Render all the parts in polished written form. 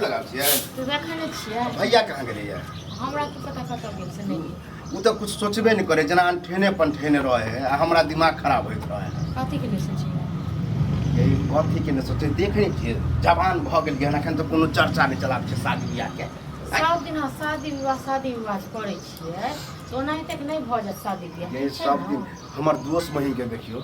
लगा छियै तो देखै नै छियै भैया कहाँ गेलै या हमरा की पता कतऽ गेल से नहीं उ तो कुछ सोचबे नहीं करे जना अनठेने पंठेने रहे है हमरा दिमाग खराब होइत रहे कथी के नहीं सोचिए यही कथी के नहीं सोचे देखे छियै जवान भ गेल गेन अखन तो कोनो चर्चा नहीं चलाब छै शादी बियाह के सब दिन शादी विवाह करै छियै तो ओनाहिते के नहीं भ जात शादी बियाह यही सब दिन हमर दोस्त बहिन के देखियो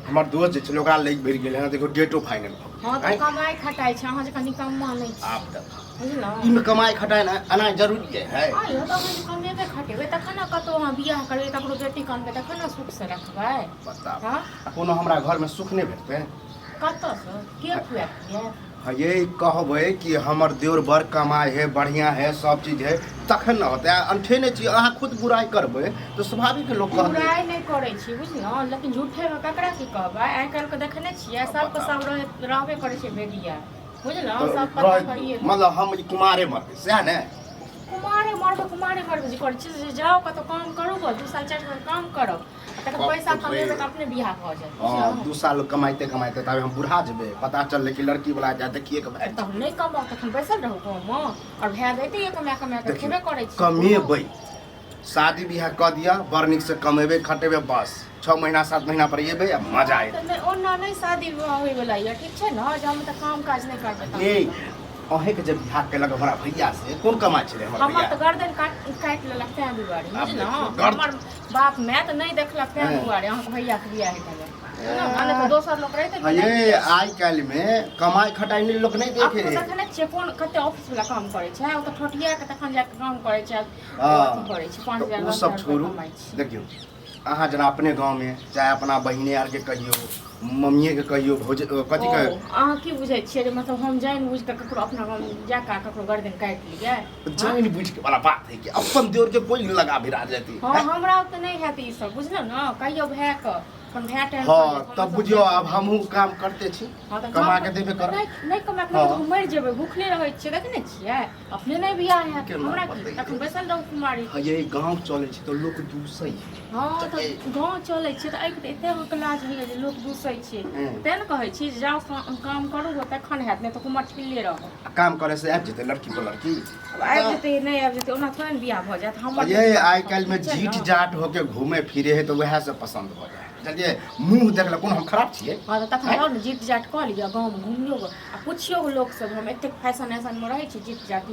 हमर दोस्त जे छै ओकरा लैक भरि गेल है देखो डेटो फाइनल हां तो कमाई खटाई छै अहाँ जका निकम्मा नहीं छी आप तक बुझलौ ई में कमाई खटाई ना आना जरूरी है आयो तो हम कमेबे खटेबे तखन कतो अहाँ बियाह करबै ककरो बेटी कानबे तखन सुख से रखबै बताओ हां कोनो हमरा घर में सुख नहीं भेटते कतऽ से के खुआए यही कहबै कि हमर देवर बड़ कमाई है बढ़िया है सब चीज है तखन न होतै अनठेने चीज अहाँ खुद बुराई करबै तो स्वाभाविक लोग कहतै बुराई नहीं करै छी बुझलौ लेकिन झूठे में ककरा की कहबै आइ काल्हि के देखने छियै सबके सब रहबे करै छै बेदिया बुझलौ सब पता करिए मतलब हम ई कुमारे मरबै सएह ने कुमारे मरबै जे करै छी जाओ कतौ काम करू 2 साल 4 साल काम करब तकर पैसा कमेबै त अपने बियाह भ जायत हां 2 साल कमाइते कमाइते तब हम बुढ़ा जेबै पता चलले कि लड़की वाला जा देखिए के भाई तब नहीं कमाओ तखन बैसल रहू गाँव में और भए देतै ये कमा के खेबे करै छी कमेबै शादी बियाह क दिया बड़ नीक से कमेबै खटेबै बस 6 महीना 7 महीना पर एबै आ मजा आएत नहीं ओना नहीं शादी विवाह होय वाला ये ठीक छै न जे हम त काम काज नहीं करबै ए अहे के जब बियाह केलक हमरा भैया से कोन कमाई छले हमर हमर भैया त गर्दन काट लेलक तै दुआरे बुझलौ गर्दन- हमर बाप मैं त नहीं देखलक तै दुआरे अहाँ भैया के बियाह केलक ना तो दोसर लोग रहते ये आई काल में कमाई खटाई नहीं लोग नहीं देखे अपने देखने छियै कोन कते ऑफिस वाला काम करे छै ओ त ठोटिया के तखन जाके काम करे छै हाँ। अथी करे छै 5000 वो सब छोड़ू देखियो अहाँ जना अपने गांव में चाहे अपना बहिने आर के कहियो मम्मीए के कहियो भौज कथी के अहाँ की बुझै छियै जे मतलब हम जानि बुझ के ककरो अपना गाँव जाके ककरो गर्दन काटि लियै जान बुझ के वाला बात है कि अपन देवर के कोई लगा भिरा जाती हाँ हमरा त नहीं हैत ई सब बुझलौ न कहियो भए क अपन भए टाइम हाँ तब बुझियो अब हमहू काम करते छी कमा के देबे कर नहीं कमा के तो मर जेबै भूखले रहै छियै देखने छियै अपने नहीं बियाह हैत हमरा की तखन बैसल रहू कुमारी ये गांव चले छी तो लोग दूसै हाँ तो गाँव चलै छै तऽ एहिके एते अहाँके लाज होइए जे लोक दूसै छै तेँ ने कहै छी जे जाउ काम करू तखन हैत नहि तऽ कुमार ठिल्ले रहब काम करे से आबि जेतै लड़की को लड़की आबि जेतै नहि आबि जेतै ओना थोड़े ने बियाह भऽ जायत हमर ये आई काल में जीट जाट होके घूमे फिरे है तो वह से पसंद हो जाए चलिए मुंह देखला कोन हम खराब छियै हाँ तऽ तखन जाउ ने जीट जाट कऽ लिअ गाँवमे घुमियो आ पुछियो लोक सब हम एतेक फैशन ऐशनमे रहै छी जीट जाट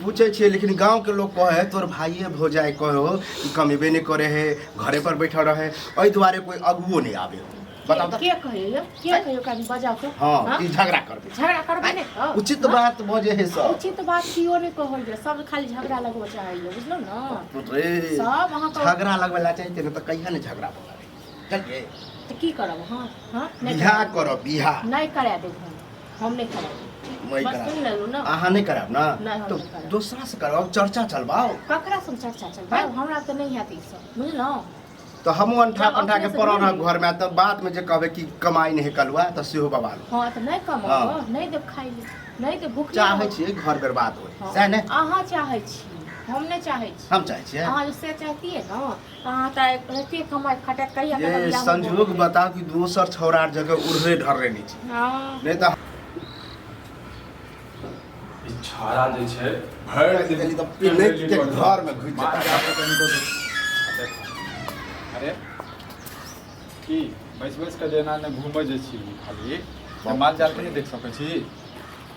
पूछे छियै लेकिन गांव के लोग कहे तोर भाइये भौजाई कहो कि कमेबे नहीं करे है घरे पर बैठल रहे एहि दुआरे कोई अगुओ नहीं आवे बताओ के कहियो कभी बजाओ तो हां की झगड़ा करबे नहीं तो उचित बात बजे है सब उचित बात कियो नहीं कहल जे सब खाली झगड़ा लगबो चाहिए बुझलो न रे सब अहाँ झगड़ा लगवेला चाहिए न तो कहिया नहीं झगड़ा करे चलिए तो की करब हां हां बियाह करो बियाह नहीं करा देब हम नहीं कराब मैं करा अहाँ नहीं कराब ना तो दूसरा से कराओ चर्चा चलबाओ ककरा से चर्चा चलबाओ हमरा तो नहीं हैत ई सब बुझलो तो हम अंठा पंठा के पड़ल घर में तो बाद में जे कहबे कि कमाई नहीं कलवा तो सेहो बवाल हां तो नहीं कमाओ नहीं देब खाइ ले नहीं देब भूख चाहे छी घर बर्बाद होय सही ने अहाँ चाहे छी हम नहीं चाहे छी हम चाहे छी अहाँ से चाहतिए ना अहाँ त एते कमाई खटत कहिया ये संजोग बताओ कि दोसर छौरार जगह उड़रे ढर्रे नहीं छी हां नहीं तो छाड़ा जे छै भरि दिन तो प्लेट के घर में घुस जाता अरे की बैस बैस के जेना ने घूमै जे छी खाली माल जाल के नहीं देख सकै छी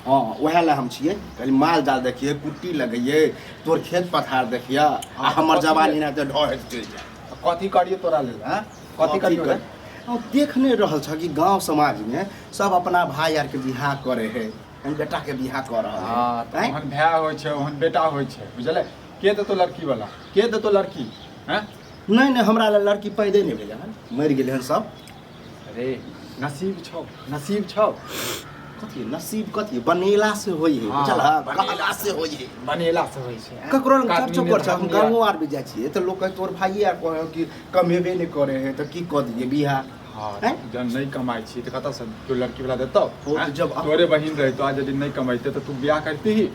हाँ वह ला हम छिए कल माल जाल देखिए कुट्टी लगइए तोर खेत पथार देखिए आ हमर जवानी ना तो ढह चल जाए कथी करिए तोरा लेल हैं कथी करिए हम देख नहीं रहल छ कि गांव समाज में सब अपना भाई आर के बियाह करे है बेटा के बियाह कर रहा है हां तो ओहन भाय होय छै ओहन बेटा होय छै बुझले के देतो लड़की वाला के देतो लड़की हैं नहीं नहीं हमरा लड़की पैदे नहीं भेले हन मर गेले हन सब अरे नसीब छौ कथी नसीब कथी बनेला से होई है बुझला कहला से होई है बनेला से होय छै ककरो खर्चो कर छ हम गांव आर भी जाय छिए त लोग तोर भाई आर कहे कि कमेबे नहीं करे है त की क दिए बियाह हां जब नहीं कमाई छी त कत से तू लड़की वाला देतो जब तोरे बहिन रही तो आज यदि नहीं कमाइते तो तू बियाह करती ही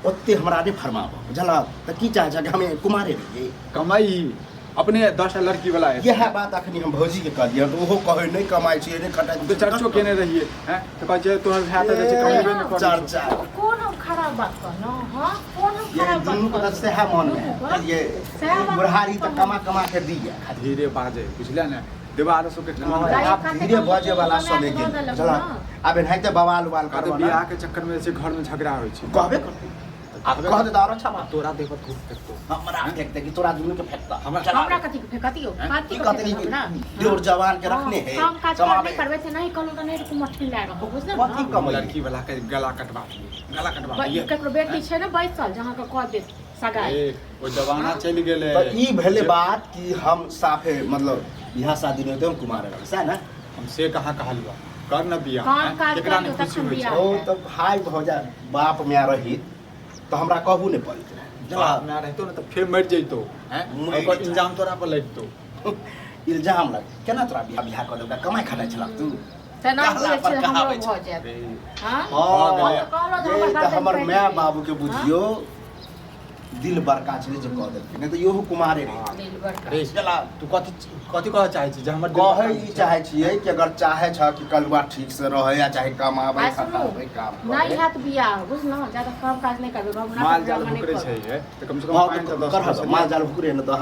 ओते हमरा नहीं फरमाबो बुझला त की चाहे छ कि हमें कुमारे रहिए कमाई अपने 10 लड़की वाला है यह बात अखनी हम भौजी के कहलिए तो ओहो कहे नहीं कमाई छियै नहीं खटाई तो चर्चो केने रहिए हैं तो कहै छै तोहर भाय तऽ छै कमेबे नहि करै चर्चा कौन हम खराब बात कहलौं हां कौन हम ये खराब दुनू बात का सह मन में ये बुढ़ारी तो कमा के दिया धीरे बाजे बुझले ने देवाल सब के आप धीरे बजे वाला समय गेल चला अब नहीं तो बवाल उवाल कहते करबा बियाह के चक्कर में से घर में झगड़ा होइ छै कहबे करते आप कह दे दारा अच्छा बात तोरा देह पर धूप फेंकतो हमरा फेंकते कि तोरा दुनू के फेंकता हमरा कथी के फेकतियो की कहते कि जोर जवान के रखने है काम काज करबे करबे त नहीं कहलौं त नहीं कुमठ खिला रहो बुझले ना कथी कम लड़की वाला के गला कटवा दिए ककरो बेटी छै ना 22 साल जहां का कह दे सगाई ए ओ जवाना चल गेले तो ई भेले बात कि हम साफे मतलब बियाह शादी में तो कुमार रह सै ना हम से कहां कहलवा कर न बियाह काम काज एकरा कर में तो खुशी तखन होइ बियाह छै ओ तो भाई भौजा बाप में रही तो हमरा कहू नहीं पड़त जवाब ना रहतो न त फिर मर जइतो हैं ओकर इंजाम तोरा पर लगतो इल्जाम लग केना तोरा बियाह कर देबा कमाई खटाई छला तू त ना कहला बोले पर छै हमरो कहावै छै। भ जायत हां हां ये तो हमर माय बाबू के बुझियो दिल बड़का छले जे कह देलकै नहीं तो योहो कुमारे रहे रे चला तू कथि कथि कह चाहै छी जे हमर कहे ई चाहे छियै कि अगर चाहे छ कि कलुआ ठीक से रहे या चाहे कमाबै खटाबै काम नहीं हैत बियाह बुझ ना ज्यादा काम काज नहीं करबे भावना माल जाल भुकरे छै है तो कम से कम 5 से 10 कर माल जाल भुकरे न तो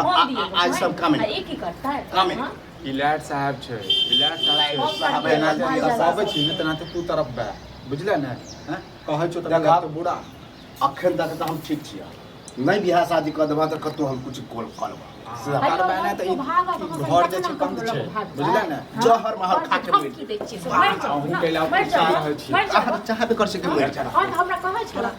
आज सब काम है एक ही करता है काम है इलाट साहब छै इलाट साहब साहब छै। एना जे साहब छी न तना तू तरफ बा बुझले ने हैं कहै छौ त लगा तो बुरा अखन तक तो हम ठीक छियै नहीं बियाह शादी कर देबा तो कतौ हम कुछ कॉल करबा कर बना त ई घर जे छै कम छै बुझले ने जहर महर खा के की दै छियै से मर जाओ अहूँ कैला रहै छी अहाँ चाहबे कर सके मर जा और हमरा कहै छला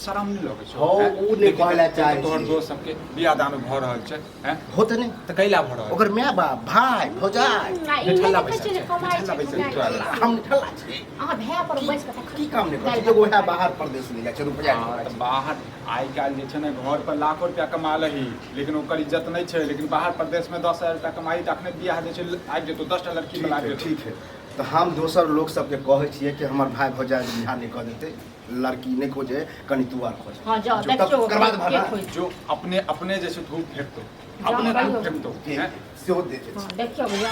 शरम नहीं लगे छै हो उ नहीं कहला चाहे तोहर दोस्त सबके बियाह दान भ रहल छै हैं होते नहीं त कैला भ रहल ओकर माय बाप भाई भौजाई नहीं ठल्ला नहीं बैसा छै कमाई छै हम ठल्ला छी अहाँ भैया पर बैस के की काम नहीं कर एगो है बाहर प्रदेश में जा छै रुपया त बाहर आइ काल जे छै ने घर पर लाखों रुपया कमा लही लेकिन ओकर इज्जत नहीं छै लेकिन बाहर प्रदेश में 10,000 रुपया कमाई त अखने बियाह जे छै आबि जेतो 10टा लड़की में लाग जेतो ठीक है तो हम दोसर लोग सबके कहै छियै कि हमर भाई भौजाई बियाह नहीं कर देते लड़की नहीं खोजे कनी तू आर खोज हां जाओ जो देखो करवा दे के भाड़ा खोज जो अपने अपने जैसे धूप फेंकतो जाओ अपने भाई धूप हो। फेंकतो हैं सेहो दे दे देखियो भैया